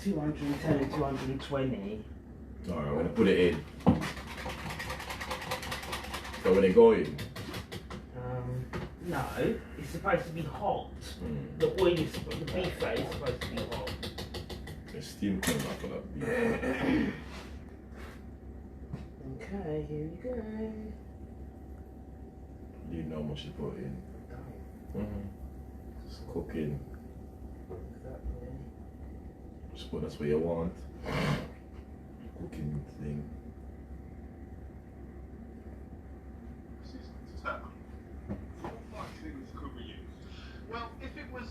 210 and 220. Alright, I'm gonna put it in. So when it go in? No, it's supposed to be hot. The oil is, the beef fat is supposed to be hot. The steam coming up for that beef. Okay, here we go. You know how much you put in. Just cooking. Exactly. Just put that's what you want. Cooking thing. Well, if it was,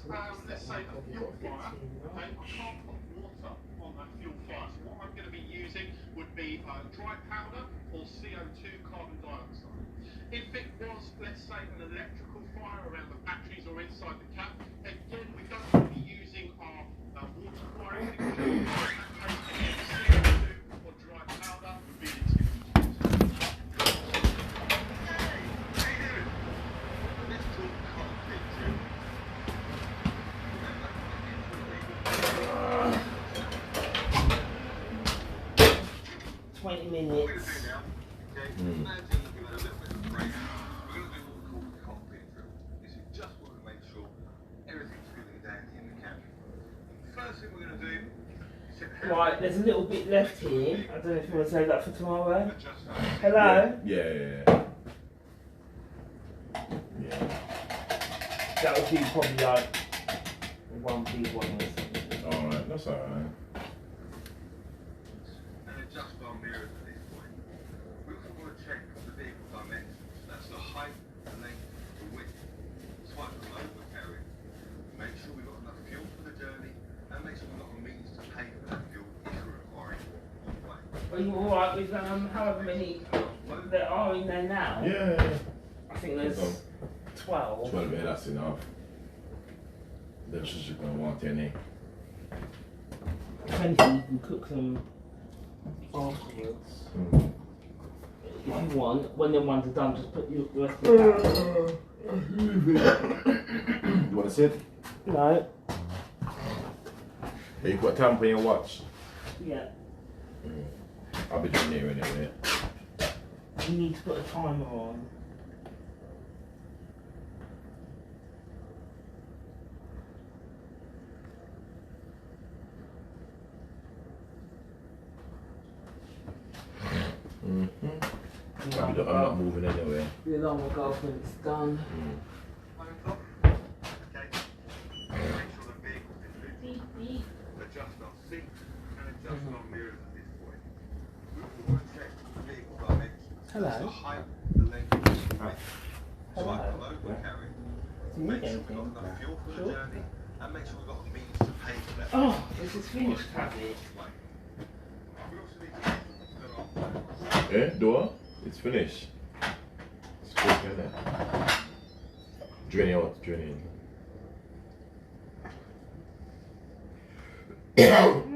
let's say, a fuel fire, okay, I can't put water on that fuel fire. So what I'm going to be using would be dry powder or CO2 carbon dioxide. If it was, let's say, an electrical fire around the batteries or inside the cap, again, we don't want to be using our water fire extinguisher. In that case, again, CO2 or dry powder would be the extinguisher. Let's talk cockpit, Jim. 20 What we're minutes. going to do now, okay, imagine we're going to do a little bit of break. We're going to do what we call the cockpit drill. This is just want to make sure everything's good and dandy in the cabin. First thing we're going to do is hit the Right, there's a little bit left here. I don't know if you want to save that for tomorrow. adjust Hello? Yeah. That would be probably like one big one or something. Alright, that's alright. and adjust our mirrors at this point. We also want to check the vehicle dimensions. That's the height, the length, the width, type of load we're carrying. Make sure we've got enough fuel for the journey and make sure we've got a means to pay for that fuel if we're requiring it on the way. Are you alright with however many there are in there now? Yeah. I think there's 12. 12, yeah, that's enough. Then she's just gonna want any. 20, you can cook them afterwards. If you want, when them ones are done, just put the rest of the You wanna sit? No. Hey, you put a tamper in your watch. Yeah. I'll be doing here anyway. You need to put a timer on. I'm not moving anyway. The alarm will go off when it's done. Okay. Make sure the vehicle's in neutral. Adjust our seats and adjust our mirrors at this point. We also want to check the vehicle dimensions. Hello. That's the height, the length, the width, Hello. type of load we're carrying. Do you Make need sure we've got anything? enough fuel for the Sure. journey and make sure we've got a means to pay for that. Oh, this is finished, have it? We also need to put our Eh, door? It's finished. It's quick, isn't it? Drain out, drain in.